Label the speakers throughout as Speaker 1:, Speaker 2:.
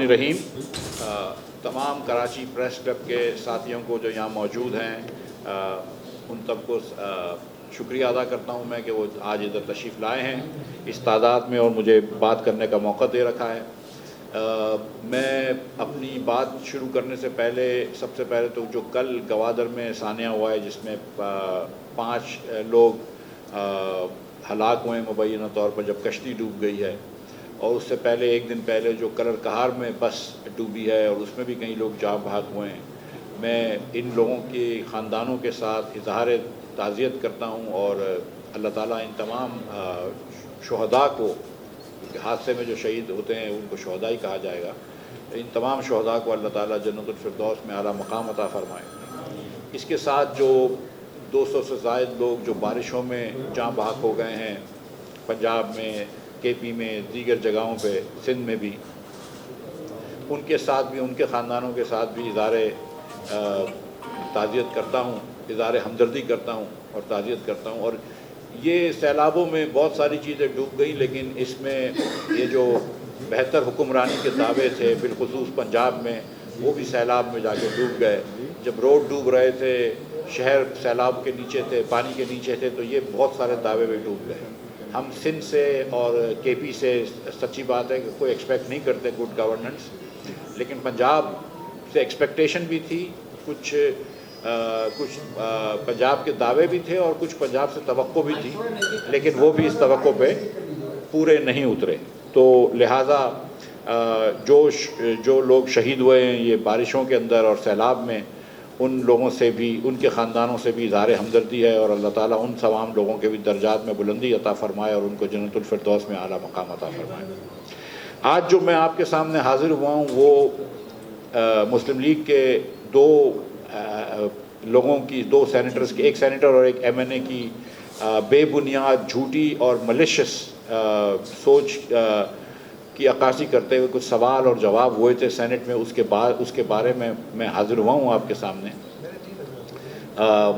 Speaker 1: الرحیم. تمام Karachi press club کے ساتھیوں کو جو یہاں موجود ہیں ان سب کو شکریہ ادا کرتا ہوں میں کہ وہ آج ادھر تشریف لائے ہیں اس تعداد میں اور مجھے بات کرنے کا موقع دے رکھا ہے. میں اپنی بات شروع کرنے سے پہلے سب سے پہلے تو جو کل گوادر میں سانحہ ہوا ہے جس میں 5 لوگ ہلاک ہوئے مبینہ طور پر جب کشتی ڈوب گئی ہے، اور اس سے پہلے ایک دن پہلے جو کلر کہار میں بس ڈوبی ہے اور اس میں بھی کئی لوگ جاں بحق ہوئے ہیں، میں ان لوگوں کے خاندانوں کے ساتھ اظہار تعزیت کرتا ہوں اور اللہ تعالیٰ ان تمام شہداء کو، حادثے میں جو شہید ہوتے ہیں ان کو شہداء ہی کہا جائے گا، ان تمام شہداء کو اللہ تعالیٰ جنت الفردوس میں اعلیٰ مقام عطا فرمائے. اس کے ساتھ جو 200 سے زائد لوگ جو بارشوں میں جاں بحق ہو گئے ہیں پنجاب میں، کے پی میں، دیگر جگہوں پہ، سندھ میں بھی، ان کے ساتھ بھی، ان کے خاندانوں کے ساتھ بھی اظہار تعزیت کرتا ہوں، اظہار ہمدردی کرتا ہوں اور تعزیت کرتا ہوں. اور یہ سیلابوں میں بہت ساری چیزیں ڈوب گئیں، لیکن اس میں یہ جو بہتر حکمرانی کے دعوے تھے بالخصوص پنجاب میں، وہ بھی سیلاب میں جا کے ڈوب گئے. جب روڈ ڈوب رہے تھے، شہر سیلاب کے نیچے تھے، پانی کے نیچے تھے، تو یہ بہت سارے دعوے بھی ڈوب گئے. ہم سندھ سے اور کے پی سے سچی بات ہے کہ کوئی ایکسپیکٹ نہیں کرتے گڈ گورننس، لیکن پنجاب سے ایکسپیکٹیشن بھی تھی، کچھ پنجاب کے دعوے بھی تھے اور کچھ پنجاب سے توقع بھی تھی، لیکن وہ بھی اس توقع پہ پورے نہیں اترے. تو لہٰذا جو لوگ شہید ہوئے ہیں یہ بارشوں کے اندر اور سیلاب میں، ان لوگوں سے بھی، ان کے خاندانوں سے بھی اظہار ہمدردی ہے اور اللہ تعالیٰ ان تمام لوگوں کے بھی درجات میں بلندی عطا فرمائے اور ان کو جنت الفردوس میں اعلیٰ مقام عطا فرمائے. آج جو میں آپ کے سامنے حاضر ہوا ہوں وہ مسلم لیگ کے 2 لوگوں کی، 2 سینیٹرز کی، ایک سینیٹر اور ایک ایم این اے کی بے بنیاد، جھوٹی اور ملیشس سوچ کی عکاسی کرتے ہوئے کچھ سوال اور جواب ہوئے تھے سینٹ میں، اس کے بارے میں میں حاضر ہوا ہوں آپ کے سامنے.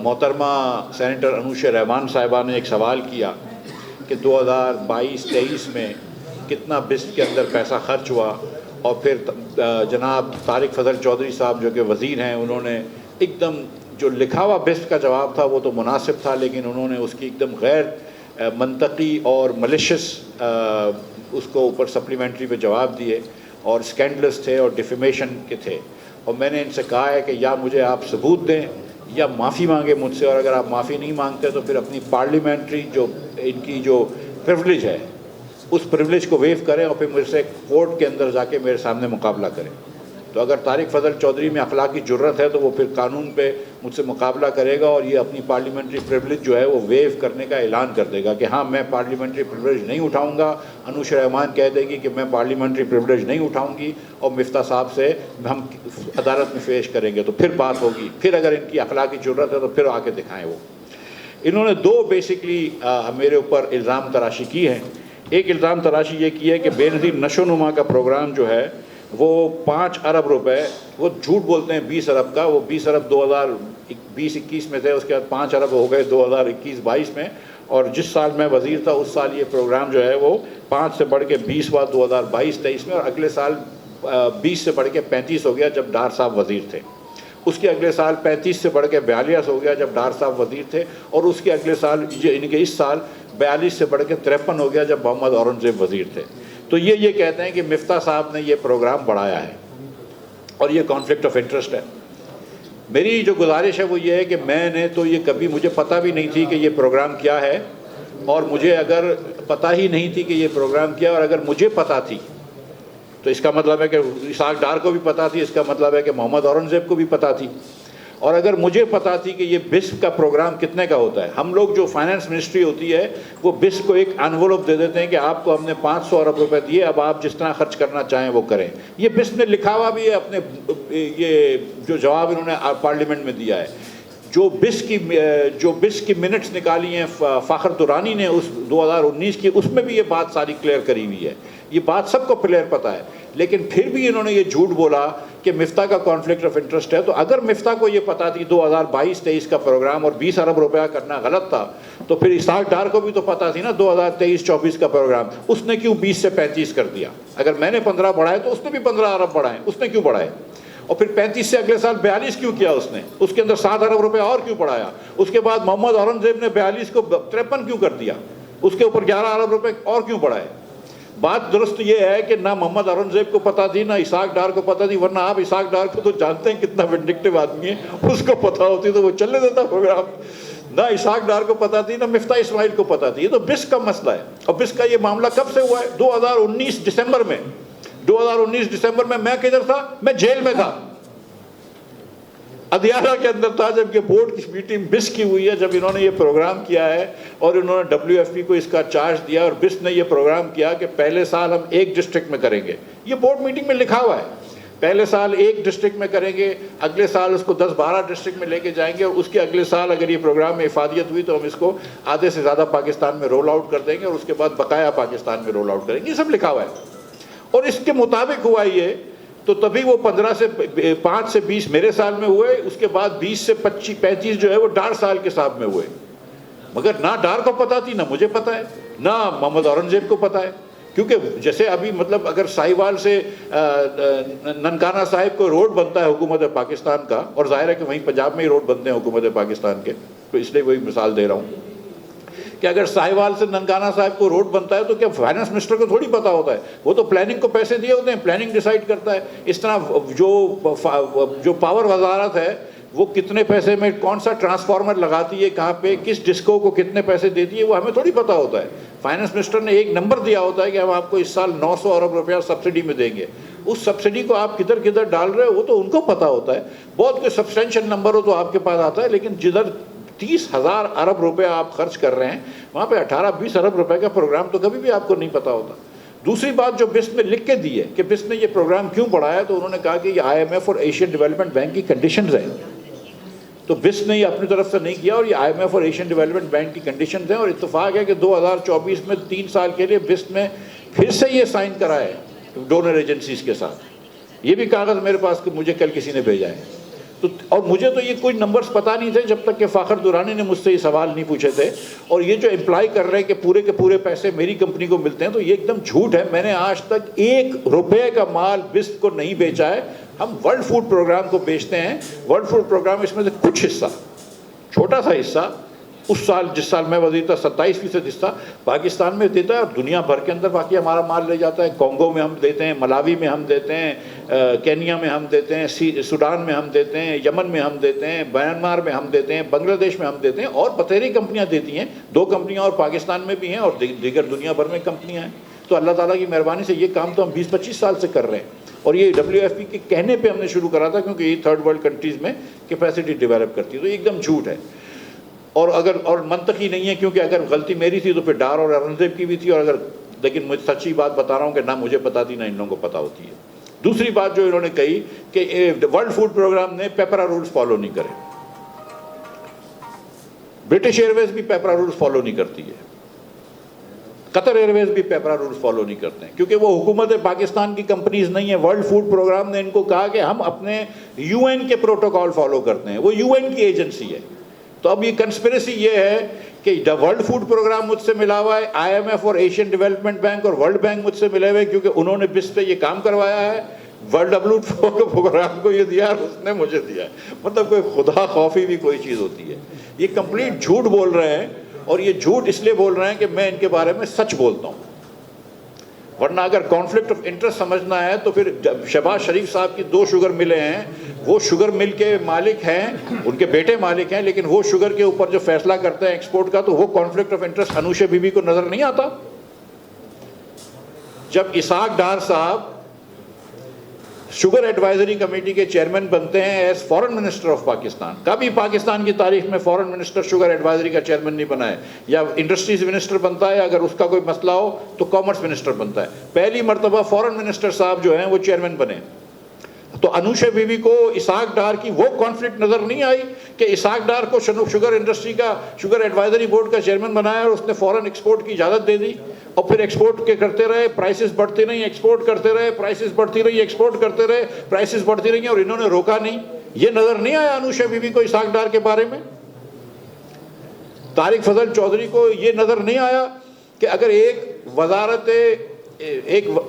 Speaker 1: محترمہ سینیٹر انوش رحمان صاحبہ نے ایک سوال کیا کہ 2022-23 میں کتنا بسٹ کے اندر پیسہ خرچ ہوا، اور پھر جناب طارق فضل چودھری صاحب جو کہ وزیر ہیں، انہوں نے ایک دم جو لکھا ہوا بسٹ کا جواب تھا وہ تو مناسب تھا، لیکن انہوں نے اس کی ایک دم غیر منطقی اور ملیشس اس کو اوپر سپلیمنٹری پہ جواب دیے اور اسکینڈلس تھے اور ڈیفیمیشن کے تھے. اور میں نے ان سے کہا ہے کہ یا مجھے آپ ثبوت دیں یا معافی مانگے مجھ سے، اور اگر آپ معافی نہیں مانگتے تو پھر اپنی پارلیمنٹری جو ان کی جو پریویلیج ہے اس پریویلیج کو ویو کریں اور پھر مجھ سے کورٹ کے اندر جا کے میرے سامنے مقابلہ کریں. تو اگر طارق فضل چودھری میں اخلاقی جرت ہے تو وہ پھر قانون پہ مجھ سے مقابلہ کرے گا اور یہ اپنی پارلیمنٹری پریویلیج جو ہے وہ ویو کرنے کا اعلان کر دے گا کہ ہاں میں پارلیمنٹری پریویلیج نہیں اٹھاؤں گا. انوش رحمان کہہ دے گی کہ میں پارلیمنٹری پریویلیج نہیں اٹھاؤں گی اور مفتاح صاحب سے ہم عدالت میں پیش کریں گے تو پھر بات ہوگی. پھر اگر ان کی اخلاقی جرت ہے تو پھر آ کے دکھائیں. وہ انہوں نے 2 بیسکلی میرے اوپر الزام تراشی کی ہے. ایک الزام تراشی یہ کی ہے کہ بے نظیر نشو و نما کا پروگرام جو ہے وہ 5 ارب روپے، وہ جھوٹ بولتے ہیں 20 ارب کا، وہ 20 ارب 2020-21 میں تھے، اس کے بعد 5 ارب ہو گئے 2021-22 میں، اور جس سال میں وزیر تھا اس سال یہ پروگرام جو ہے وہ 5 سے بڑھ کے 20 ہوا 2022-23 میں، اور اگلے سال 20 سے بڑھ کے 35 ہو گیا جب ڈار صاحب وزیر تھے. اس کے اگلے سال 35 سے بڑھ کے 42 ہو گیا جب ڈار صاحب وزیر تھے، اور اس کے اگلے سال ان کے اس سال 42 سے بڑھ کے 53 ہو گیا جب محمد اورنگزیب وزیر تھے. تو یہ کہتے ہیں کہ مفتاح صاحب نے یہ پروگرام بڑھایا ہے اور یہ کانفلکٹ آف انٹرسٹ ہے. میری جو گزارش ہے وہ یہ ہے کہ میں نے تو یہ کبھی، مجھے پتہ بھی نہیں تھی کہ یہ پروگرام کیا ہے، اور مجھے اگر پتہ ہی نہیں تھی کہ یہ پروگرام کیا، اور اگر مجھے پتہ تھی تو اس کا مطلب ہے کہ اسحاق ڈار کو بھی پتہ تھی، اس کا مطلب ہے کہ محمد اورنگزیب کو بھی پتہ تھی. اور اگر مجھے پتہ تھی کہ یہ بسک کا پروگرام کتنے کا ہوتا ہے، ہم لوگ جو فائنانس منسٹری ہوتی ہے وہ بسک کو ایک انوولپ دے دیتے ہیں کہ آپ کو ہم نے 500 ارب روپے دیے، اب آپ جس طرح خرچ کرنا چاہیں وہ کریں. یہ بسک نے لکھا ہوا بھی ہے اپنے، یہ جو جواب انہوں نے پارلیمنٹ میں دیا ہے. جو بسک کی منٹس نکالی ہیں فاخر درانی نے اس 2019 کی، اس میں بھی یہ بات ساری کلیئر کری ہوئی ہے یہ بات سب کو کلیئر پتہ ہے، لیکن پھر بھی انہوں نے یہ جھوٹ بولا کہ مفتاح کا کانفلکٹ آف انٹرسٹ ہے. تو اگر مفتاح کو یہ پتہ تھی 2022-23 کا پروگرام اور 20 ارب روپیہ کرنا غلط تھا، تو پھر اسحاق ڈار کو بھی تو پتہ تھی نا 2023-24 کا پروگرام. اس نے کیوں 20 سے 35 کر دیا؟ اگر میں نے 15 بڑھائے تو اس نے بھی 15 ارب بڑھائے، اس نے کیوں بڑھائے؟ اور پھر 35 سے اگلے سال 42 کیوں کیا اس نے؟ اس کے اندر 7 ارب روپے اور کیوں بڑھایا؟ اس کے بعد محمد اورنگزیب نے 42 کو 53 کیوں کر دیا؟ اس کے اوپر 11 ارب روپے اور کیوں بڑھائے؟ بات درست یہ ہے کہ نہ محمد اورنگزیب کو پتہ تھی، نہ اسحاق ڈار کو پتہ تھی، ورنہ آپ اسحاق ڈار کو تو جانتے ہیں کتنا وینڈکٹیو آدمی ہے، اس کو پتہ ہوتی تو وہ چلنے دیتا پروگرام. نہ اسحاق ڈار کو پتہ تھی، نہ مفتاح اسماعیل کو پتہ تھی. یہ تو بس کا مسئلہ ہے. اور بس کا یہ معاملہ کب سے ہوا ہے؟ 2019 دسمبر میں. 2019 دسمبر میں میں کدھر تھا؟ میں جیل میں تھا، ادیارہ کے اندر تھا، جب کہ بورڈ کی میٹنگ بس کی ہوئی ہے، جب انہوں نے یہ پروگرام کیا ہے اور انہوں نے WFP کو اس کا چارج دیا اور بس نے یہ پروگرام کیا کہ پہلے سال ہم ایک ڈسٹرکٹ میں کریں گے. یہ بورڈ میٹنگ میں لکھا ہوا ہے، پہلے سال ایک ڈسٹرکٹ میں کریں گے، اگلے سال اس کو 10-12 ڈسٹرکٹ میں لے کے جائیں گے، اور اس کے اگلے سال اگر یہ پروگرام میں افادیت ہوئی تو ہم اس کو آدھے سے زیادہ پاکستان میں رول آؤٹ کر دیں گے، اور اس کے بعد بقایا پاکستان میں رول آؤٹ کریں گے. یہ سب لکھا ہوا ہے. اور اس کے مطابق ہوا یہ، تو تبھی وہ 5 سے 20 میرے سال میں ہوئے، اس کے بعد 20 سے 35 جو ہے وہ ڈار سال کے صاحب میں ہوئے. مگر نہ ڈار کو پتہ تھی، نہ مجھے پتہ ہے، نہ محمد اورنگزیب کو پتہ ہے. کیونکہ جیسے ابھی مطلب اگر ساہیوال سے ننکانہ صاحب کو روڈ بنتا ہے حکومت پاکستان کا، اور ظاہر ہے کہ وہیں پنجاب میں ہی روڈ بنتے ہیں حکومت پاکستان کے، تو اس لیے وہی مثال دے رہا ہوں کہ اگر ساہیوال سے ننکانہ صاحب کو روڈ بنتا ہے تو کیا فائنانس منسٹر کو تھوڑی پتہ ہوتا ہے؟ وہ تو پلاننگ کو پیسے دیے ہوتے ہیں، پلاننگ ڈیسائیڈ کرتا ہے. اس طرح جو پاور وزارت ہے وہ کتنے پیسے میں کون سا ٹرانسفارمر لگاتی ہے، کہاں پہ کس ڈسکو کو کتنے پیسے دیتی ہے، وہ ہمیں تھوڑی پتہ ہوتا ہے. فائنانس منسٹر نے ایک نمبر دیا ہوتا ہے کہ ہم آپ کو اس سال 900 ارب روپیہ سبسڈی میں دیں گے. اس سبسڈی کو آپ کدھر کدھر ڈال رہے ہو وہ تو ان کو پتہ ہوتا ہے. بہت کوئی سبسٹینشیل نمبر ہو تو آپ کے پاس آتا ہے، لیکن جدھر 30,000 ارب روپے آپ خرچ کر رہے ہیں وہاں پہ 18-20 ارب روپے کا پروگرام تو کبھی بھی آپ کو نہیں پتا ہوتا. دوسری بات جو بس نے لکھ کے دی ہے کہ بس نے یہ پروگرام کیوں بڑھایا، تو انہوں نے کہا کہ یہ IMF اور ایشین ڈیولپمنٹ بینک کی کنڈیشنز ہیں. تو بس نے یہ اپنی طرف سے نہیں کیا، اور یہ IMF اور ایشین ڈیولپمنٹ بینک کی کنڈیشنز ہیں. اور اتفاق ہے کہ 2024 میں 3 سال کے لیے بس نے پھر سے یہ سائن کرا ہے ڈونر ایجنسیز کے ساتھ. یہ بھی کاغذ میرے پاس کہ مجھے کل کسی نے بھیجا ہے. تو اور مجھے تو یہ کوئی نمبرز پتہ نہیں تھے جب تک کہ فاخر دورانی نے مجھ سے یہ سوال نہیں پوچھے تھے. اور یہ جو امپلائی کر رہے ہیں کہ پورے کے پورے پیسے میری کمپنی کو ملتے ہیں، تو یہ ایک دم جھوٹ ہے. میں نے آج تک 1 روپے کا مال بس کو نہیں بیچا ہے. ہم ورلڈ فوڈ پروگرام کو بیچتے ہیں. ورلڈ فوڈ پروگرام اس میں سے کچھ حصہ، چھوٹا سا حصہ، اس سال جس سال میں وزیر تھا 27% حصہ پاکستان میں دیتا ہے، اور دنیا بھر کے اندر باقی ہمارا مال لے جاتا ہے. کونگو میں ہم دیتے ہیں، ملاوی میں ہم دیتے ہیں، کینیا میں ہم دیتے ہیں، سوڈان میں ہم دیتے ہیں، یمن میں ہم دیتے ہیں، میانمار میں ہم دیتے ہیں، بنگلہ دیش میں ہم دیتے ہیں، اور بتھیری کمپنیاں دیتی ہیں. 2 کمپنیاں اور پاکستان میں بھی ہیں، اور دیگر دنیا بھر میں کمپنیاں ہیں. تو اللہ تعالیٰ کی مہربانی سے یہ کام تو ہم 20-25 سال سے کر رہے ہیں. اور یہ WFP کے کہنے پہ ہم نے شروع کرا تھا، کیونکہ یہ 3rd ورلڈ کنٹریز میں کیپیسٹی ڈیولپ کرتی ہے. تو یہ ایک دم جھوٹ ہے اور منطقی نہیں ہے، کیونکہ اگر غلطی میری تھی تو پھر ڈار اور اورنگزیب کی بھی تھی. اور لیکن مجھے سچی بات بتا رہا ہوں کہ نہ مجھے پتا تھی نہ ان لوگوں کو پتا ہوتی ہے. دوسری بات جو انہوں نے کہی کہ ورلڈ فوڈ پروگرام نے پیپرا رولز فالو نہیں کرے. برٹش ایئر ویز بھی پیپرا رولز فالو نہیں کرتی ہے، قطر ایئر ویز بھی پیپرا رولز فالو نہیں کرتے ہیں، کیونکہ وہ حکومت پاکستان کی کمپنیز نہیں ہیں. ورلڈ فوڈ پروگرام نے ان کو کہا کہ ہم اپنے UN کے پروٹوکول فالو کرتے ہیں. وہ UN کی ایجنسی ہے. تو اب یہ کنسپریسی یہ ہے کہ ورلڈ فوڈ پروگرام مجھ سے ملا ہوا ہے، IMF اور ایشین ڈیولپمنٹ بینک اور ورلڈ بینک مجھ سے ملے ہوئے، کیونکہ انہوں نے بس پہ یہ کام کروایا ہے. WFP پروگرام کو یہ دیا اور اس نے مجھے دیا ہے. مطلب کوئی خدا خوفی بھی کوئی چیز ہوتی ہے. یہ کمپلیٹ جھوٹ بول رہے ہیں، اور یہ جھوٹ اس لیے بول رہے ہیں کہ میں ان کے بارے میں سچ بولتا ہوں. ورنہ اگر کانفلکٹ آف انٹرسٹ سمجھنا ہے تو پھر شہباز شریف صاحب کی 2 شوگر ملیں ہیں، وہ شوگر مل کے مالک ہیں، ان کے بیٹے مالک ہیں، لیکن وہ شوگر کے اوپر جو فیصلہ کرتے ہیں ایکسپورٹ کا، تو وہ conflict of interest Anusha Bibi بی کو نظر نہیں آتا. جب اسحاق ڈار صاحب شوگر ایڈوائزری کمیٹی کے چیئرمین بنتے ہیں as foreign minister of Pakistan, کبھی پاکستان کی تاریخ میں فارن منسٹر شوگر ایڈوائزری کا چیئرمین نہیں بنا ہے. یا انڈسٹریز منسٹر بنتا ہے، اگر اس کا کوئی مسئلہ ہو تو کامرس منسٹر بنتا ہے. پہلی مرتبہ فارن منسٹر صاحب جو ہیں وہ چیئرمین بنے. تو انوشا بیوی کو اسحاق ڈار کی وہ کانفلکٹ نظر نہیں آئی کہ اسحاق ڈار کو شوگر انڈسٹری کا شوگر ایڈوائزری بورڈ کا چیئرمین بنایا اور اس نے فوراً ایکسپورٹ کی اجازت دے دی، اور پھر ایکسپورٹ کے کرتے رہے، پرائسز بڑھتی رہی، ایکسپورٹ کرتے رہے، پرائسز بڑھتی رہی، ایکسپورٹ کرتے رہے، پرائسز بڑھتی رہی، اور انہوں نے روکا نہیں؟ یہ نظر نہیں آیا انوشا بیوی کو اسحاق ڈار کے بارے میں؟ طارق فضل چودھری کو یہ نظر نہیں آیا کہ اگر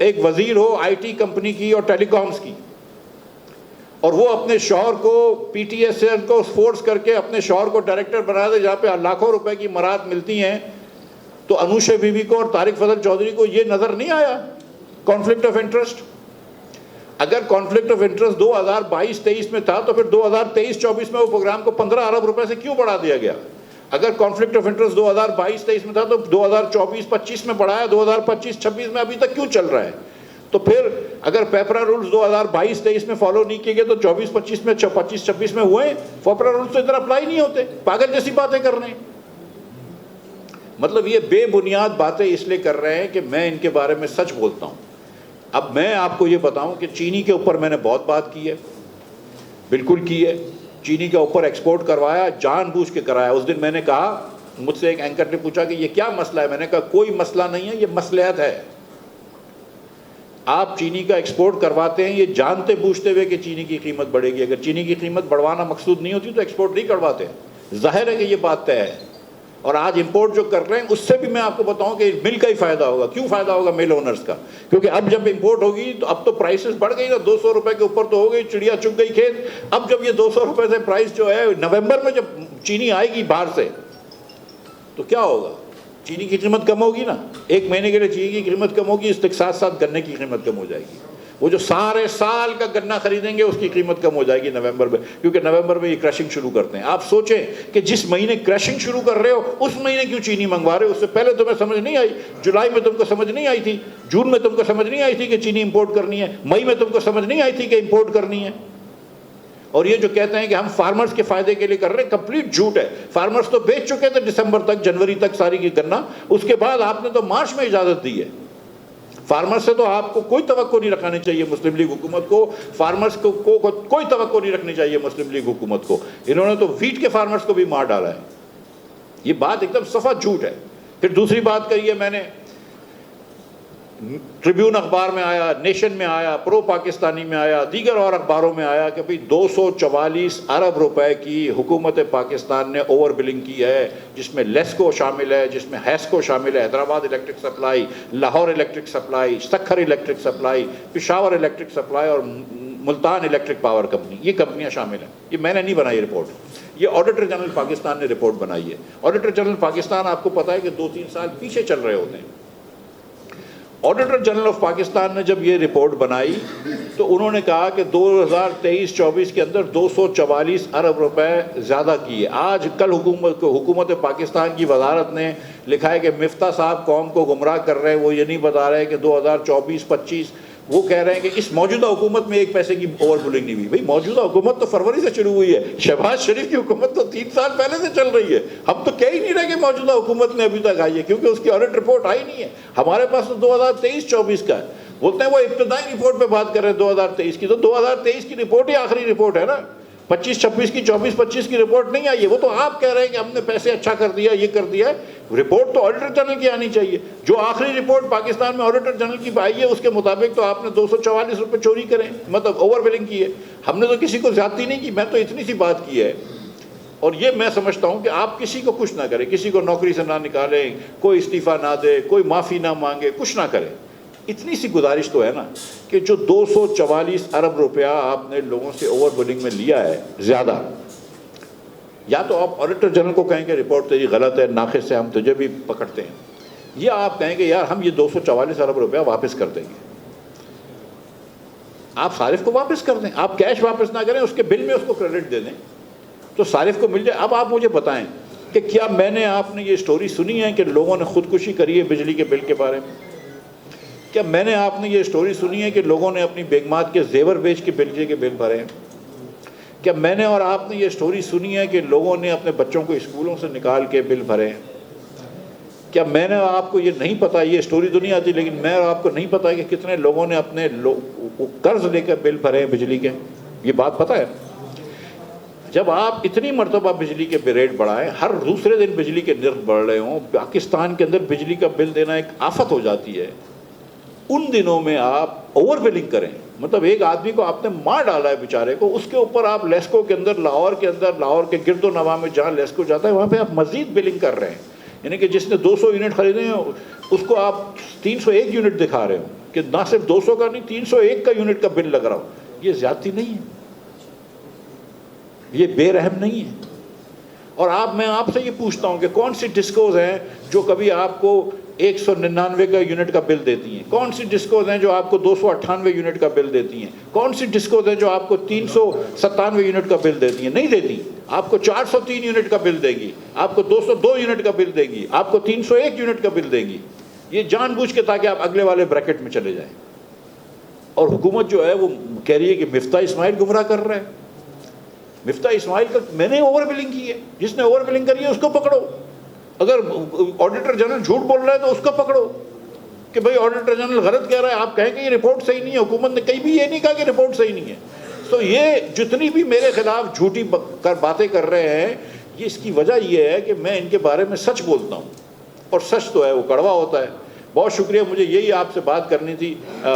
Speaker 1: ایک وزیر ہو آئی ٹی کمپنی کی اور ٹیلی کامز کی، اور وہ اپنے شوہر کو پی ٹی ایس کو فورس کر کے اپنے شوہر کو ڈائریکٹر بنا دے جہاں پہ لاکھوں روپے کی مراد ملتی ہیں، تو انوشا بیوی کو اور طارق فضل چودھری کو یہ نظر نہیں آیا کانفلکٹ آف انٹرسٹ؟ اگر کانفلکٹ آف انٹرسٹ 2022-23 میں تھا تو پھر 2023-24 میں وہ پروگرام کو 15 ارب روپے سے کیوں بڑھا دیا گیا؟ اگر کانفلکٹ آف انٹرسٹ 2022-23 میں تھا تو 2024-25 میں بڑھایا، 2025-26 میں ابھی تک کیوں چل رہا ہے؟ تو پھر اگر پیپرا رولز 2022-23 میں فالو نہیں کیے گئے تو 24-25 میں 25-26 میں ہوئے؟ پیپرا رولز تو ادھر اپلائی نہیں ہوتے، پاگل جیسی باتیں کر رہے ہیں۔ مطلب یہ بے بنیاد باتیں اس لیے کر رہے ہیں کہ میں ان کے بارے میں سچ بولتا ہوں۔ اب میں آپ کو یہ بتاؤں کہ چینی کے اوپر میں نے بہت بات کی ہے، بالکل کی ہے، چینی کے اوپر ایکسپورٹ کروایا، جان بوجھ کے کرایا۔ اس دن میں نے کہا، مجھ سے ایک اینکر نے پوچھا کہ یہ کیا مسئلہ ہے، میں نے کہا کوئی مسئلہ نہیں ہے، یہ مصلحت ہے۔ آپ چینی کا ایکسپورٹ کرواتے ہیں یہ جانتے بوجھتے ہوئے کہ چینی کی قیمت بڑھے گی، اگر چینی کی قیمت بڑھوانا مقصود نہیں ہوتی تو ایکسپورٹ نہیں کرواتے، ظاہر ہے کہ یہ بات طے ہے۔ اور آج امپورٹ جو کر رہے ہیں اس سے بھی میں آپ کو بتاؤں کہ مل کا ہی فائدہ ہوگا۔ کیوں فائدہ ہوگا؟ مل اونرز کا، کیونکہ اب جب امپورٹ ہوگی تو اب تو پرائسز بڑھ گئی نا، 200 روپے کے اوپر تو ہو گئی، چڑیا چگ گئی کھیت۔ اب جب یہ 200 روپے سے پرائس جو ہے نومبر میں جب چینی آئے گی باہر سے تو کیا ہوگا؟ چینی کی قیمت کم ہوگی نا، ایک مہینے کے لیے چینی کی قیمت کم ہوگی، اس کے ساتھ ساتھ گنے کی قیمت کم ہو جائے گی۔ وہ جو سارے سال کا گنا خریدیں گے اس کی قیمت کم ہو جائے گی نومبر میں، کیونکہ نومبر میں یہ کریشنگ شروع کرتے ہیں۔ آپ سوچیں کہ جس مہینے کریشنگ شروع کر رہے ہو اس مہینے کیوں چینی منگوا رہے ہو؟ اس سے پہلے تمہیں سمجھ نہیں آئی؟ جولائی میں تم کو سمجھ نہیں آئی تھی، جون میں تم کو سمجھ نہیں آئی تھی کہ چینی امپورٹ کرنی ہے، مئی میں تم کو سمجھ نہیں آئی تھی کہ امپورٹ کرنی ہے؟ اور یہ جو کہتے ہیں کہ ہم فارمرز کے فائدے کے لیے کر رہے ہیں، کمپلیٹ جھوٹ ہے۔ فارمرز تو بیچ چکے تھے دسمبر تک، جنوری تک ساری کی گنا، اس کے بعد آپ نے تو مارچ میں اجازت دی ہے۔ فارمرز سے تو آپ کو کوئی توقع نہیں رکھانی چاہیے مسلم لیگ حکومت کو، فارمرز کو کوئی توقع نہیں رکھنی چاہیے مسلم لیگ حکومت کو۔ انہوں نے تو ویٹ کے فارمرز کو بھی مار ڈالا ہے۔ یہ بات ایک دم صفا جھوٹ ہے۔ پھر دوسری بات کہی ہے میں نے، ٹریبیون اخبار میں آیا، نیشن میں آیا، پرو پاکستانی میں آیا، دیگر اور اخباروں میں آیا کہ 244 ارب روپے کی حکومت پاکستان نے اوور بلنگ کی ہے، جس میں لیسکو شامل ہے، جس میں ہیسکو شامل ہے، Hyderabad electric supply, Lahore electric supply, Sukkur electric supply, Peshawar electric supply اور ملتان الیکٹرک پاور کمپنی، یہ کمپنیاں شامل ہیں۔ یہ میں نے نہیں بنائی رپورٹ، یہ آڈیٹر جنرل پاکستان نے رپورٹ بنائی ہے۔ آڈیٹر جنرل پاکستان آپ کو پتہ ہے کہ 2-3 سال پیچھے چل رہے ہوتے ہیں۔ آڈیٹر جنرل آف پاکستان نے جب یہ رپورٹ بنائی تو انہوں نے کہا کہ 2023-24 کے اندر 244 ارب روپے زیادہ کیے۔ آج کل حکومت پاکستان کی وزارت نے لکھا ہے کہ مفتہ صاحب قوم کو گمراہ کر رہے ہیں، وہ یہ نہیں بتا رہے کہ 2024-25 وہ کہہ رہے ہیں کہ اس موجودہ حکومت میں ایک پیسے کی اوور بلنگ نہیں ہوئی۔ بھئی موجودہ حکومت تو فروری سے شروع ہوئی ہے، شہباز شریف کی حکومت تو 3 سال پہلے سے چل رہی ہے۔ ہم تو کہہ ہی نہیں رہے کہ موجودہ حکومت نے ابھی تک آئی ہے، کیونکہ اس کی آڈٹ رپورٹ آئی نہیں ہے۔ ہمارے پاس تو 2023-24 کا ہے۔ بولتے ہیں وہ ابتدائی رپورٹ پہ بات کر رہے ہیں 2023 کی، تو 2023 کی رپورٹ ہی آخری رپورٹ ہے نا، 25-26 کی 24-25 کی رپورٹ نہیں آئی ہے۔ وہ تو آپ کہہ رہے ہیں کہ ہم نے پیسے اچھا کر دیا، یہ کر دیا ہے۔ رپورٹ تو آڈیٹر جنرل کی آنی چاہیے۔ جو آخری رپورٹ پاکستان میں آڈیٹر جنرل کی آئی ہے اس کے مطابق تو آپ نے 244 روپے چوری کریں، مطلب اوور بلنگ کی ہے۔ ہم نے تو کسی کو زیادتی نہیں کی، میں تو اتنی سی بات کی ہے۔ اور یہ میں سمجھتا ہوں کہ آپ کسی کو کچھ نہ کریں، کسی کو نوکری سے نہ نکالیں، کوئی استعفیٰ نہ دے، کوئی معافی نہ مانگے، کچھ نہ کریں۔ اتنی سی گزارش تو ہے نا کہ جو 244 ارب روپیہ آپ نے لوگوں سے اوور بلنگ میں لیا ہے زیادہ، یا تو آپ آڈیٹر جنرل کو کہیں کہ رپورٹ تیری غلط ہے، ناقص ہے، ہم تجھے بھی پکڑتے ہیں، یا آپ کہیں کہ یار ہم یہ 244 ارب روپیہ واپس کر دیں گے۔ آپ صارف کو واپس کر دیں، آپ کیش واپس نہ کریں، اس کے بل میں اس کو کریڈٹ دے دیں تو صارف کو مل جائے۔ اب آپ مجھے بتائیں کہ کیا میں نے آپ نے یہ سٹوری سنی ہے کہ لوگوں نے خودکشی کری ہے بجلی کے بل کے بارے میں؟ کیا میں نے آپ نے یہ سٹوری سنی ہے کہ لوگوں نے اپنی بیگمات کے زیور بیچ کے بجلی کے بل بھرے ہیں؟ کیا میں نے اور آپ نے یہ سٹوری سنی ہے کہ لوگوں نے اپنے بچوں کو اسکولوں سے نکال کے بل بھرے ہیں؟ کیا میں نے آپ کو یہ نہیں پتا، یہ اسٹوری تو نہیں آتی لیکن میں آپ کو نہیں پتا کہ کتنے لوگوں نے اپنے قرض لے کر بل بھرے ہیں بجلی کے؟ یہ بات پتہ ہے؟ جب آپ اتنی مرتبہ بجلی کے ریٹ بڑھائیں، ہر دوسرے دن بجلی کے نرخ بڑھ رہے ہوں، پاکستان کے اندر بجلی کا بل دینا ایک آفت ہو جاتی ہے، ان دنوں میں آپ اوور بلنگ کریں، مطلب ایک آدمی کو آپ نے مار ڈالا ہے بیچارے کو، اس کے اوپر آپ لیسکو کے اندر، لاہور کے گرد و نواح میں جہاں لیسکو جاتا ہے وہاں پہ آپ مزید بلنگ کر رہے ہیں، یعنی کہ جس نے 200 یونٹ خریدے ہیں اس کو آپ 301 یونٹ دکھا رہے ہو کہ نہ صرف 200 کا نہیں 301 کا یونٹ کا بل لگ رہا ہو۔ یہ زیادتی نہیں ہے، یہ بے رحم نہیں ہے۔ اور میں آپ سے یہ پوچھتا ہوں کہ کون سی ڈسکوز ہیں جو کبھی آپ کو 199 کا یونٹ کا بل دیتی ہیں؟ کون سی ڈسکوز ہیں جو آپ کو 298 یونٹ کا بل دیتی ہیں؟ کون سی ڈسکوز ہیں جو آپ کو 397 یونٹ کا بل دیتی ہیں؟ نہیں دیتی۔ آپ کو 403 یونٹ کا بل دے گی، آپ کو 202 یونٹ کا بل دے گی، آپ کو 301 یونٹ کا بل دے گی، یہ جان بوجھ کے تاکہ آپ اگلے والے بریکٹ میں چلے جائیں۔ اور حکومت جو ہے وہ کہہ رہی ہے کہ مفتاح اسماعیل گمراہ کر رہا ہے۔ مفتاح اسماعیل کا میں نے اوور بلنگ کی ہے، جس نے اوور بلنگ کری ہے اس کو پکڑو، اگر آڈیٹر جنرل جھوٹ بول رہا ہے تو اس کو پکڑو کہ بھئی آڈیٹر جنرل غلط کہہ رہا ہے، آپ کہیں کہ یہ رپورٹ صحیح نہیں ہے، حکومت نے کہیں بھی یہ نہیں کہا کہ رپورٹ صحیح نہیں ہے۔ تو یہ جتنی بھی میرے خلاف جھوٹی باتیں کر رہے ہیں، یہ اس کی وجہ یہ ہے کہ میں ان کے بارے میں سچ بولتا ہوں، اور سچ تو ہے وہ کڑوا ہوتا ہے۔ بہت شکریہ، مجھے یہی آپ سے بات کرنی تھی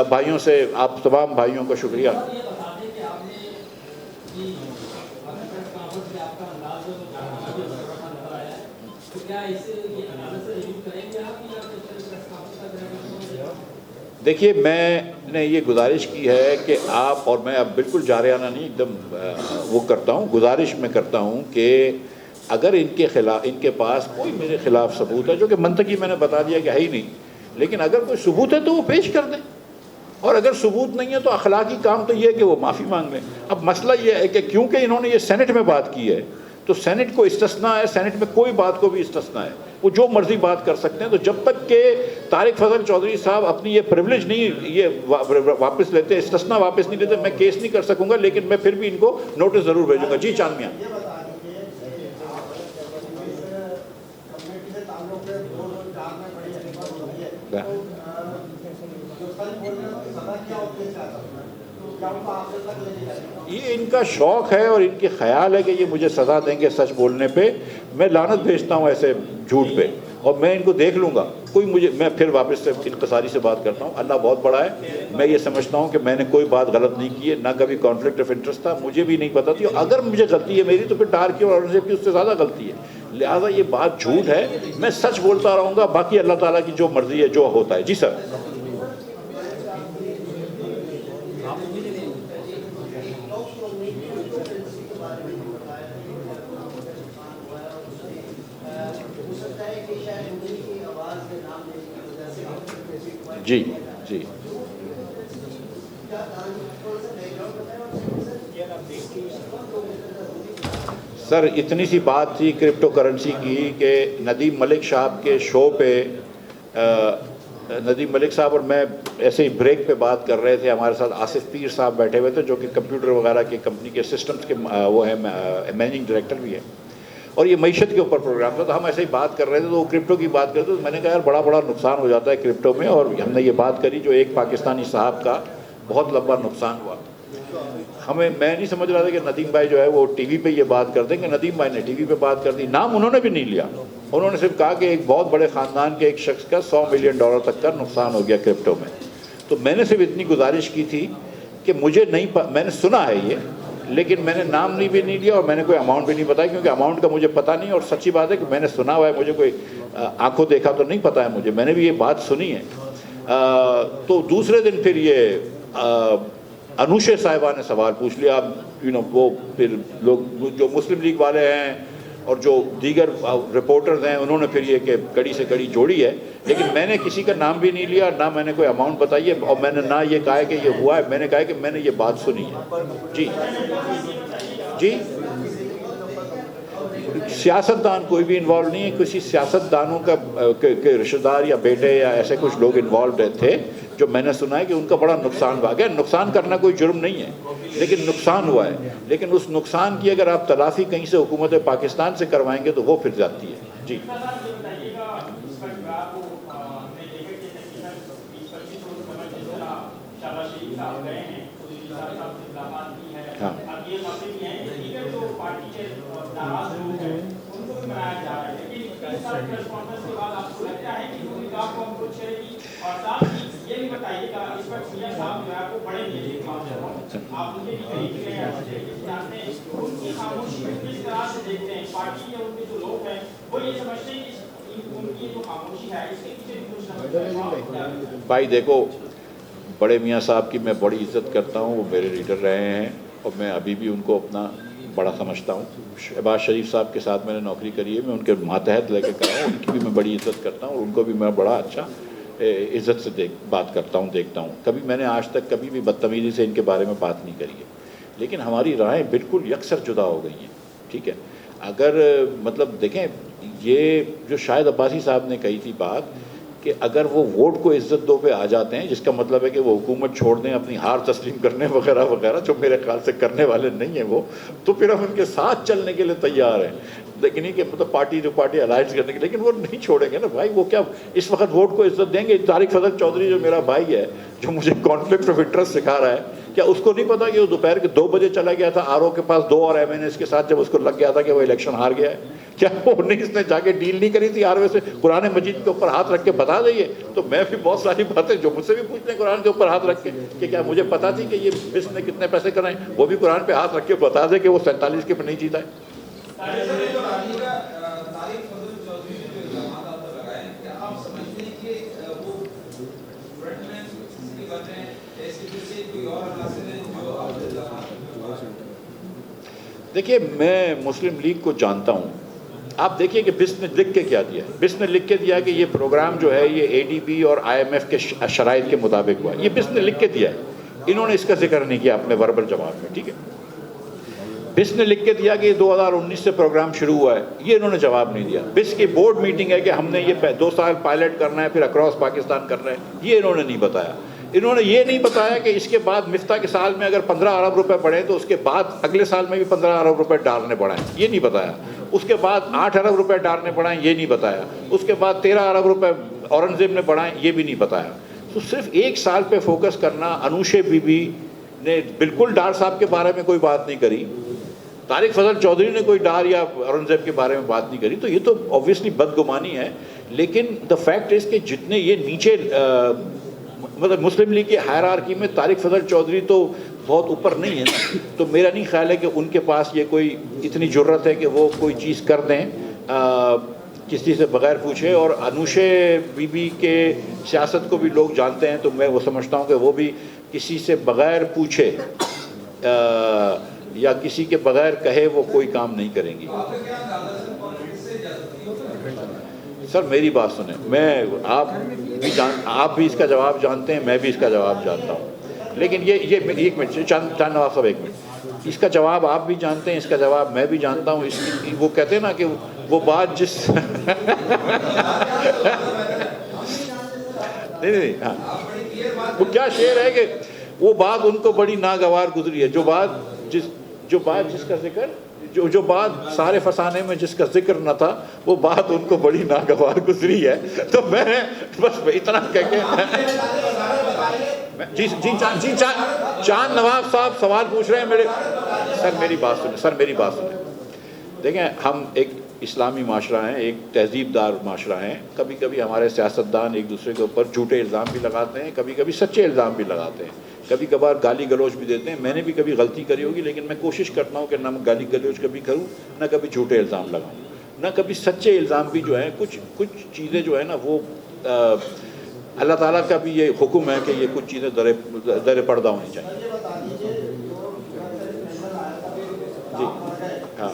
Speaker 1: بھائیوں سے، آپ تمام بھائیوں کا شکریہ۔ دیکھیے میں نے یہ گزارش کی ہے کہ آپ، اور میں اب بالکل جارحانہ نہیں، ایک دم وہ کرتا ہوں، گزارش میں کرتا ہوں کہ اگر ان کے پاس کوئی میرے خلاف ثبوت ہے، جو کہ منطقی میں نے بتا دیا کہ ہے ہی نہیں، لیکن اگر کوئی ثبوت ہے تو وہ پیش کر دیں، اور اگر ثبوت نہیں ہے تو اخلاقی کام تو یہ ہے کہ وہ معافی مانگ لیں۔ اب مسئلہ یہ ہے کہ کیونکہ انہوں نے یہ سینٹ میں بات کی ہے تو سینٹ کو استثناء ہے، سینٹ میں کوئی بات کو بھی استثناء ہے، وہ جو مرضی بات کر سکتے ہیں۔ تو جب تک کہ طارق فضل چودھری صاحب اپنی یہ پریولیج نہیں یہ واپس لیتے، استثناء واپس نہیں لیتے، میں کیس نہیں کر سکوں گا، لیکن میں پھر بھی ان کو نوٹس ضرور بھیجوں گا۔ جی چاند میاں۔ یہ ان کا شوق ہے اور ان کے خیال ہے کہ یہ مجھے سزا دیں گے سچ بولنے پہ۔ میں لعنت بھیجتا ہوں ایسے جھوٹ پہ، اور میں ان کو دیکھ لوں گا، میں پھر واپس سے انقصاری سے بات کرتا ہوں۔ اللہ بہت بڑا ہے، میں یہ سمجھتا ہوں کہ میں نے کوئی بات غلط نہیں کی ہے، نہ کبھی کانفلکٹ آف انٹرسٹ تھا، مجھے بھی نہیں پتا تھی، اور اگر مجھے غلطی ہے میری تو پھر ٹار کی اور اورنگزیب کی اس سے زیادہ غلطی ہے، لہٰذا یہ بات جھوٹ ہے۔ میں سچ بولتا رہوں گا، باقی اللہ تعالیٰ کی جو مرضی ہے جو ہوتا ہے۔ جی سر۔ جی جی سر، اتنی سی بات تھی کرپٹو کرنسی کی کہ ندیم ملک صاحب کے شو پہ ندیم ملک صاحب اور میں ایسے ہی بریک پہ بات کر رہے تھے، ہمارے ساتھ آصف پیر صاحب بیٹھے ہوئے تھے جو کہ کمپیوٹر وغیرہ کی کمپنی کے سسٹمز کے وہ ہیں، مینیجنگ ڈائریکٹر بھی ہیں، اور یہ معیشت کے اوپر پروگرام تھا، تو ہم ایسے ہی بات کر رہے تھے، تو وہ کرپٹو کی بات کرتے تو میں نے کہا یار بڑا نقصان ہو جاتا ہے کرپٹو میں، اور ہم نے یہ بات کری جو ایک پاکستانی صاحب کا بہت لمبا نقصان ہوا۔ میں نہیں سمجھ رہا تھا کہ ندیم بھائی جو ہے وہ ٹی وی پہ یہ بات کر دیں گے۔ ندیم بھائی نے ٹی وی پہ بات کر دی، نام انہوں نے بھی نہیں لیا، انہوں نے صرف کہا کہ ایک بہت بڑے خاندان کے ایک شخص کا $100 ملین تک کا نقصان ہو گیا کرپٹو میں۔ تو میں نے صرف اتنی گزارش کی تھی کہ مجھے نہیں میں نے سنا ہے یہ، لیکن میں نے نام بھی نہیں لیا اور میں نے کوئی اماؤنٹ بھی نہیں بتایا، کیونکہ اماؤنٹ کا مجھے پتہ نہیں، اور سچی بات ہے کہ میں نے سنا ہوا ہے، مجھے کوئی آنکھوں دیکھا تو نہیں پتہ ہے مجھے، میں نے بھی یہ بات سنی ہے۔ تو دوسرے دن پھر یہ انوشے صاحبہ نے سوال پوچھ لیا، وہ پھر لوگ جو مسلم لیگ والے ہیں اور جو دیگر رپورٹرز ہیں انہوں نے پھر یہ کہ کڑی سے کڑی جوڑی ہے، لیکن میں نے کسی کا نام بھی نہیں لیا، نہ میں نے کوئی اماؤنٹ بتائی ہے، اور میں نے نہ یہ کہا کہ یہ ہوا ہے، میں نے کہا کہ میں نے یہ بات سنی ہے۔ جی جی، سیاستدان کوئی بھی انوالو نہیں ہے، کسی سیاستدانوں کا رشتہ دار یا بیٹے یا ایسے کچھ لوگ انوالوڈ تھے، جو میں نے سنا ہے کہ ان کا بڑا نقصان ہوا۔ گیا نقصان کرنا کوئی جرم نہیں ہے، لیکن نقصان ہوا ہے، لیکن اس نقصان کی اگر آپ تلافی کہیں سے حکومت پاکستان سے کروائیں گے تو وہ پھر جاتی ہے۔ جی بھائی دیکھو، بڑے میاں صاحب کی میں بڑی عزت کرتا ہوں، وہ میرے لیڈر رہے ہیں اور میں ابھی بھی ان کو اپنا بڑا سمجھتا ہوں. شہباز شریف صاحب کے ساتھ میں نے نوکری کری ہے، میں ان کے ماتحت لے کے کرا ہوں، ان کی بھی میں بڑی عزت کرتا ہوں اور ان کو بھی میں بڑا اچھا عزت سے بات کرتا ہوں، دیکھتا ہوں. کبھی میں نے آج تک کبھی بھی بدتمیزی سے ان کے بارے میں بات نہیں کری ہے، لیکن ہماری رائے بالکل یکسر جدا ہو گئی ہیں. ٹھیک ہے، اگر مطلب دیکھیں، یہ جو شاہد عباسی صاحب نے کہی تھی بات کہ اگر وہ ووٹ کو عزت دو پہ آ جاتے ہیں، جس کا مطلب ہے کہ وہ حکومت چھوڑ دیں، اپنی ہار تسلیم کرنے وغیرہ وغیرہ، جو میرے خیال سے کرنے والے نہیں ہیں وہ، تو پھر ہم ان کے ساتھ چلنے کے لیے تیار ہیں. لیکن کہ مطلب پارٹی جو پارٹی الائنس کرنے کی، لیکن وہ نہیں چھوڑیں گے نا بھائی. وہ کیا اس وقت ووٹ کو عزت دیں گے؟ طارق فضل چودھری جو میرا بھائی ہے، جو مجھے کانفلکٹ آف انٹرسٹ سکھا رہا ہے، کیا اس کو نہیں پتا کہ وہ دوپہر کے 2 بجے چلا گیا تھا آر او کے پاس 2 اور ایم این ایس کے ساتھ، جب اس کو لگ گیا تھا کہ وہ الیکشن ہار گیا ہے؟ کیا وہ نہیں اس نے جا کے ڈیل نہیں کری تھی آر او سے قرآن مجید کے اوپر ہاتھ رکھ کے بتا دئیے؟ تو میں بھی بہت ساری باتیں جو مجھ سے بھی پوچھتے ہیں قرآن کے اوپر ہاتھ رکھ کے کہ کیا مجھے پتا تھی کہ یہ بس نے کتنے پیسے کرائیں، وہ بھی قرآن پہ ہاتھ رکھ کے بتا دے کہ وہ 47 کے پہ نہیں جیتا ہے. دیکھیے، میں مسلم لیگ کو جانتا ہوں. آپ دیکھیے کہ بس نے لکھ کے کیا دیا ہے. بس نے لکھ کے دیا کہ یہ پروگرام جو ہے یہ اے ڈی بی اور آئی ایم ایف کے شرائط کے مطابق ہوا. یہ بس نے لکھ کے دیا ہے، انہوں نے اس کا ذکر نہیں کیا اپنے وربل جواب میں. ٹھیک ہے، بس نے لکھ کے دیا کہ یہ 2019 سے پروگرام شروع ہوا ہے، یہ انہوں نے جواب نہیں دیا. بس کی بورڈ میٹنگ ہے کہ ہم نے یہ 2 سال پائلٹ کرنا ہے، پھر اکراس پاکستان کرنا ہے، یہ انہوں نے نہیں بتایا. انہوں نے یہ نہیں بتایا کہ اس کے بعد مفتاح کے سال میں اگر 15 ارب روپے بڑھیں تو اس کے بعد اگلے سال میں بھی 15 ارب روپے ڈالنے پڑائیں، یہ نہیں بتایا. اس کے بعد 8 ارب روپے ڈالنے پڑائیں، یہ نہیں بتایا. اس کے بعد 13 ارب روپے اورنگزیب نے بڑھائیں، یہ بھی نہیں بتایا. تو صرف ایک سال پہ فوکس کرنا. انوشے بی بی نے بالکل ڈار صاحب کے بارے میں کوئی بات نہیں کری، طارق فضل چودھری نے کوئی ڈار یا اورنگزیب کے بارے میں بات نہیں کری. تو یہ تو اوبویسلی بدگمانی ہے. لیکن دا فیکٹ از کہ جتنے یہ نیچے مطلب مسلم لیگ کی ہائرارکی میں طارق فضل چودھری تو بہت اوپر نہیں ہے نا. تو میرا نہیں خیال ہے کہ ان کے پاس یہ کوئی اتنی جرت ہے کہ وہ کوئی چیز کر دیں کسی سے بغیر پوچھے. اور انوشے بی بی کے سیاست کو بھی لوگ جانتے ہیں، تو میں وہ سمجھتا ہوں کہ وہ بھی کسی سے بغیر پوچھے یا کسی کے بغیر کہے وہ کوئی کام نہیں کریں گی. سر میری بات سنیں، آپ بھی اس کا جواب جانتے ہیں، میں بھی اس کا جواب جانتا ہوں. لیکن یہ ایک منٹ چاند نواز صاحب، ایک منٹ. اس کا جواب آپ بھی جانتے ہیں، اس کا جواب میں بھی جانتا ہوں. وہ کہتے ہیں نا کہ وہ بات جس نہیں ہاں، وہ کیا شعر ہے کہ وہ بات ان کو بڑی ناگوار گزری ہے، جو بات جس کا ذکر جو بات سارے فسانے میں جس کا ذکر نہ تھا، وہ بات ان کو بڑی ناگوار گزری ہے. تو میں بس اتنا کہہ کے جی چاند نواب صاحب سوال پوچھ رہے ہیں میرے. میری بات سنیں. دیکھیں، ہم ایک اسلامی معاشرہ ہیں، ایک تہذیب دار معاشرہ ہیں. کبھی کبھی ہمارے سیاستدان ایک دوسرے کے اوپر جھوٹے الزام بھی لگاتے ہیں، کبھی کبھی سچے الزام بھی لگاتے ہیں، کبھی کبھار گالی گلوچ بھی دیتے ہیں. میں نے بھی کبھی غلطی کری ہوگی، لیکن میں کوشش کرتا ہوں کہ نہ گالی گلوچ کبھی کروں، نہ کبھی جھوٹے الزام لگاؤں، نہ کبھی سچے الزام بھی جو ہیں. کچھ چیزیں جو ہیں نا وہ اللہ تعالیٰ کا بھی یہ حکم ہے کہ یہ کچھ چیزیں در پردہ ہونی چاہیے. جی ہاں،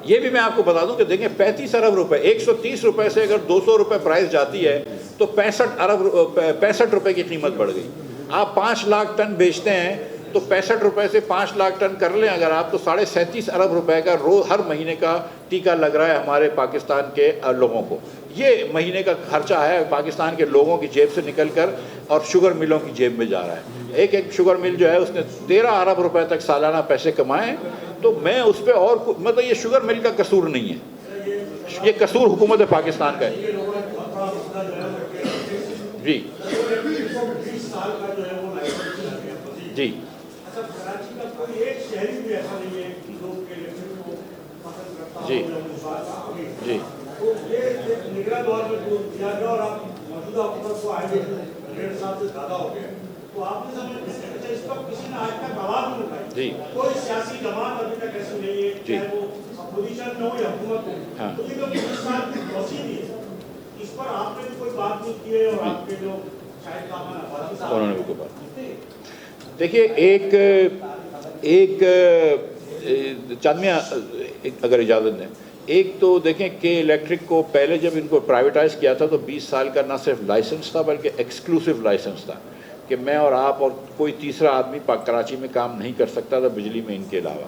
Speaker 1: یہ بھی میں آپ کو بتا دوں کہ دیکھیں 35 ارب روپے 130 روپے سے اگر 200 روپے پرائز جاتی ہے تو 65 روپے کی قیمت بڑھ گئی. آپ 5 لاکھ ٹن بیچتے ہیں تو 65 روپے سے 5 لاکھ ٹن کر لیں اگر آپ، تو 37.5 ارب روپے کا ہر مہینے کا ٹیکہ لگ رہا ہے ہمارے پاکستان کے لوگوں کو. یہ مہینے کا خرچہ ہے پاکستان کے لوگوں کی جیب سے نکل کر اور شوگر ملوں کی جیب میں جا رہا ہے. ایک شوگر مل جو ہے اس نے 13 ارب روپے تک سالانہ پیسے کمائے. تو میں اس پہ اور مطلب یہ شوگر مل کا قصور نہیں ہے، یہ قصور حکومت پاکستان کا ہے. جی جی
Speaker 2: کوئی ایک شہری بھی ایسا نہیں ہے کہ لوگ کے الیکشن کو پسند کرتا ہو
Speaker 1: جی
Speaker 2: یا اس بات کا
Speaker 1: جی
Speaker 2: تو یہ نگراں دور میں جو دیا گیا اور آپ موجودہ حکومت کو آئے 1.5 سال سے زیادہ ہو گیا تو آپ نے سمجھ اس پر کسی نے آج تک آواز نہیں اٹھائی.
Speaker 1: جی
Speaker 2: کوئی سیاسی جماعت ابھی تک ایسی نہیں ہے چاہے وہ اپوزیشن میں ہو یا حکومت میں. تو یہ جو 20 سال کی توسیع ہے اس پر آپ نے کوئی بات نہیں کی ہے اور آپ کے جو شاید
Speaker 1: انہوں نے بھی کوئی بات. دیکھیے ایک چاندمیہ اگر اجازت دیں, ایک تو دیکھیں کہ الیکٹرک کو پہلے جب ان کو پرائیویٹائز کیا تھا تو 20 سال کا نہ صرف لائسنس تھا بلکہ ایکسکلوسیو لائسنس تھا کہ میں اور آپ اور کوئی تیسرا آدمی کراچی میں کام نہیں کر سکتا تھا بجلی میں ان کے علاوہ.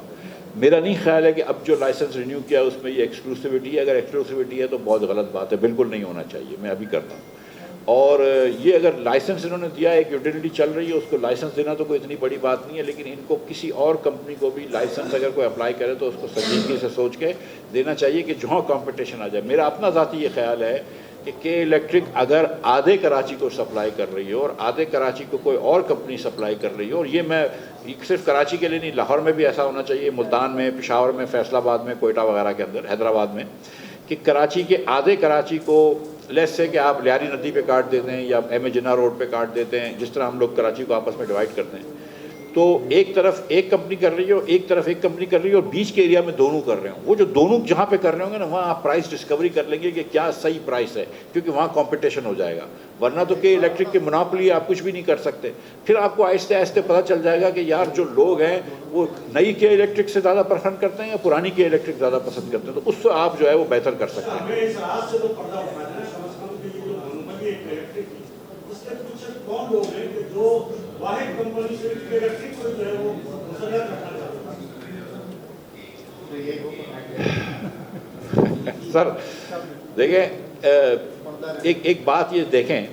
Speaker 1: میرا نہیں خیال ہے کہ اب جو لائسنس رینیو کیا اس میں یہ ایکسکلوسیوٹی ہے. اگر ایکسکلوسیوٹی ہے تو بہت غلط بات ہے, بالکل نہیں ہونا چاہیے, میں ابھی کرتا ہوں. اور یہ اگر لائسنس انہوں نے دیا, ایک یوٹیلٹی چل رہی ہے, اس کو لائسنس دینا تو کوئی اتنی بڑی بات نہیں ہے, لیکن ان کو کسی اور کمپنی کو بھی لائسنس اگر کوئی اپلائی کرے تو اس کو سنجیدگی سے سوچ کے دینا چاہیے کہ جہاں کمپٹیشن آ جائے. میرا اپنا ذاتی یہ خیال ہے کہ الیکٹرک اگر آدھے کراچی کو سپلائی کر رہی ہو اور آدھے کراچی کو کوئی اور کمپنی سپلائی کر رہی ہو, اور یہ میں صرف کراچی کے لیے نہیں, لاہور میں بھی ایسا ہونا چاہیے, ملتان میں, پشاور میں, فیصل آباد میں, کوئٹہ وغیرہ کے اندر, حیدرآباد میں, کہ کراچی کے آدھے کراچی کو لیس سے کہ آپ لیاری ندی پہ کاٹ دیتے ہیں یا ایم اے جناح روڈ پہ کاٹ دیتے ہیں, جس طرح ہم لوگ کراچی کو آپس میں ڈیوائڈ کرتے ہیں, تو ایک طرف ایک کمپنی کر رہی ہو, ایک طرف ایک کمپنی کر رہی ہو, اور بیچ کے ایریا میں دونوں کر رہے ہوں. وہ جو دونوں جہاں پہ کر رہے ہوں گے نا, وہاں آپ پرائس ڈسکوری کر لیں گے کہ کیا صحیح پرائس ہے, کیونکہ وہاں کمپٹیشن ہو جائے گا. ورنہ تو کہ الیکٹرک کے مناپلی آپ کچھ بھی نہیں کر سکتے. پھر آپ کو آہستہ آہستہ پتہ چل جائے گا کہ یار جو لوگ ہیں وہ نئی کے الیکٹرک سے زیادہ پسند کرتے ہیں یا پرانی کے الیکٹرک زیادہ پسند کرتے ہیں, تو اس سے آپ جو ہے وہ بہتر کر سکتے ہیں.
Speaker 2: کون لوگ ہیں کہ جو واحد کمپنی سے الیکٹرک کو جو ہے وہ مسلح کرنا چاہتے ہیں.
Speaker 1: سر دیکھیں, ایک بات یہ دیکھیں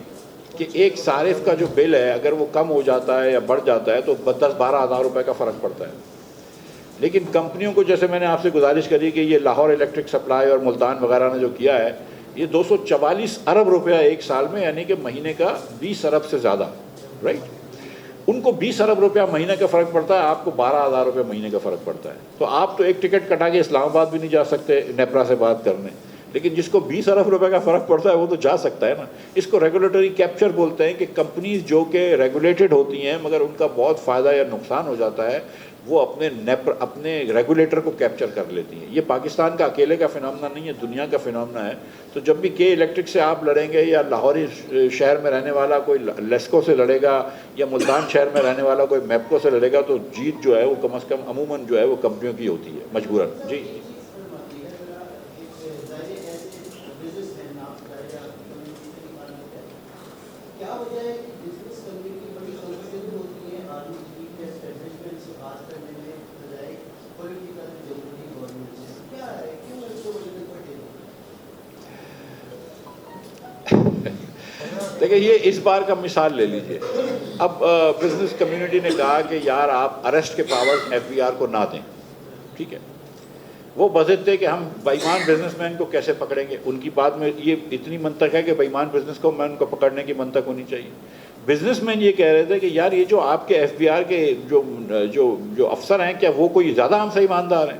Speaker 1: کہ ایک صارف کا جو بل ہے اگر وہ کم ہو جاتا ہے یا بڑھ جاتا ہے تو 10-12 ہزار روپے کا فرق پڑتا ہے. لیکن کمپنیوں کو, جیسے میں نے آپ سے گزارش کری کہ یہ لاہور الیکٹرک سپلائی اور ملتان وغیرہ نے جو کیا ہے, یہ 244 ارب روپیہ ایک سال میں, یعنی کہ مہینے کا 20 ارب سے زیادہ, رائٹ. ان کو 20 ارب روپیہ مہینے کا فرق پڑتا ہے, آپ کو 12,000 روپے مہینے کا فرق پڑتا ہے. تو آپ تو ایک ٹکٹ کٹا کے اسلام آباد بھی نہیں جا سکتے نیپرا سے بات کرنے, لیکن جس کو 20 ارب روپے کا فرق پڑتا ہے وہ تو جا سکتا ہے نا. اس کو ریگولیٹری کیپچر بولتے ہیں کہ کمپنیز جو کہ ریگولیٹڈ ہوتی ہیں مگر ان کا بہت فائدہ یا نقصان ہو جاتا ہے, وہ اپنے ریگولیٹر کو کیپچر کر لیتی ہیں. یہ پاکستان کا اکیلے کا فنامنا نہیں ہے, دنیا کا فنامنا ہے. تو جب بھی کے الیکٹرک سے آپ لڑیں گے یا لاہوری شہر میں رہنے والا کوئی لیسکو سے لڑے گا یا ملتان شہر میں رہنے والا کوئی میپکو سے لڑے گا, تو جیت جو ہے وہ کم از کم عموماً جو ہے وہ کمپنیوں کی ہوتی ہے مجبوراً. جی دیکھیں, یہ اس بار کا مثال لے لیجئے. اب بزنس کمیونٹی نے کہا کہ یار آپ اریسٹ کے پاور ایف بی آر کو نہ دیں, ٹھیک ہے. وہ بضد تھے کہ ہم بےایمان بزنس مین کو کیسے پکڑیں گے. ان کی بات میں یہ اتنی منطق ہے کہ بےایمان بزنس کو مین کو پکڑنے کی منطق ہونی چاہیے. بزنس مین یہ کہہ رہے تھے کہ یار یہ جو آپ کے ایف بی آر کے جو افسر ہیں, کیا وہ کوئی زیادہ ہم سے ایماندار ہیں.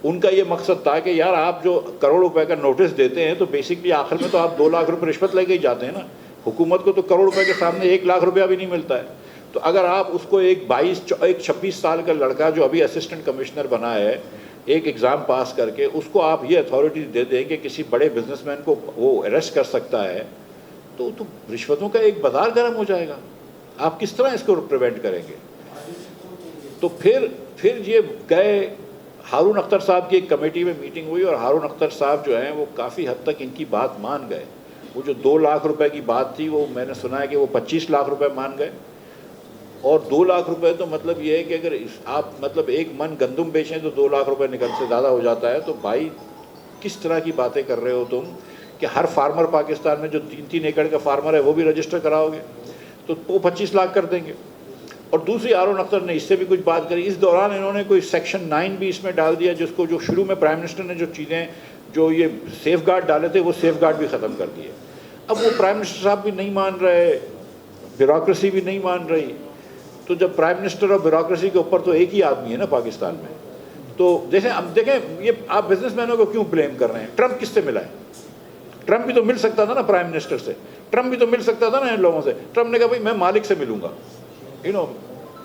Speaker 1: ان کا یہ مقصد تھا کہ یار آپ جو کروڑ روپے کا نوٹس دیتے ہیں تو بیسکلی آخر میں تو آپ 2 لاکھ روپے رشوت لے کے ہی جاتے ہیں نا. حکومت کو تو کروڑ روپے کے سامنے 1 لاکھ روپیہ بھی نہیں ملتا ہے. تو اگر آپ اس کو ایک 26 سال کا لڑکا جو ابھی اسسٹنٹ کمشنر بنا ہے, ایک ایگزام پاس کر کے, اس کو آپ یہ اتھارٹی دے دیں کہ کسی بڑے بزنس مین کو وہ اریسٹ کر سکتا ہے, تو رشوتوں کا ایک بازار گرم ہو جائے گا. آپ کس طرح اس کو پریونٹ کریں گے. تو پھر یہ گئے, ہارون اختر صاحب کی ایک کمیٹی میں میٹنگ ہوئی اور ہارون اختر صاحب جو ہیں وہ کافی حد تک ان کی بات مان گئے. وہ جو 2 لاکھ روپے کی بات تھی وہ میں نے سنا ہے کہ وہ 25 لاکھ روپے مان گئے. اور 2 لاکھ روپے تو مطلب یہ ہے کہ اگر آپ مطلب 1 من گندم بیچیں تو 2 لاکھ روپے نکل سے زیادہ ہو جاتا ہے. تو بھائی کس طرح کی باتیں کر رہے ہو تم کہ ہر فارمر پاکستان میں جو 3-3 ایکڑ کا فارمر ہے وہ بھی رجسٹر کراؤ گے, تو وہ 25 لاکھ کر دیں گے. اور دوسری ہارون اختر نے اس سے بھی کچھ بات کری. اس دوران انہوں نے کوئی سیکشن 9 بھی اس میں ڈال دیا, جس کو جو شروع میں پرائم منسٹر نے جو چیزیں جو یہ سیف گارڈ ڈالے تھے وہ سیف گارڈ بھی ختم کر دیے. اب وہ پرائم منسٹر صاحب بھی نہیں مان رہے, بیوروکریسی بھی نہیں مان رہی. تو تو جب پرائم منسٹر اور بیوروکریسی کے اوپر تو ایک ہی آدمی ہے نا پاکستان میں. تو جیسے اب دیکھیں یہ آپ بزنس مینوں کو کیوں بلیم کر رہے ہیں؟ ٹرمپ کس سے ملا ہے؟ ٹرمپ بھی تو مل سکتا تھا نا پرائم منسٹر سے, ٹرمپ بھی تو مل سکتا تھا نا ان لوگوں سے. ٹرمپ نے کہا بھائی میں مالک سے ملوں گا,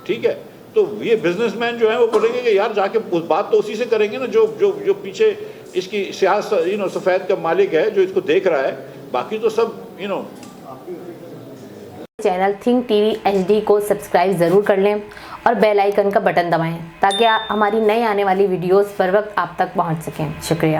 Speaker 1: ٹھیک ہے. تو یہ بزنس مین جو ہیں وہ بولیں گے کہ یار جا کے بات تو اسی سے کریں گے نا جو پیچھے اس کی سیاست سفید کا مالک ہے, جو اس کو دیکھ رہا ہے. باقی تو سب
Speaker 3: چینل تھنک ٹی وی HD کو سبسکرائب ضرور کر لیں اور بیل آئیکن کا بٹن دبائیں تاکہ ہماری نئی آنے والی ویڈیوز پر وقت آپ تک پہنچ سکیں. شکریہ.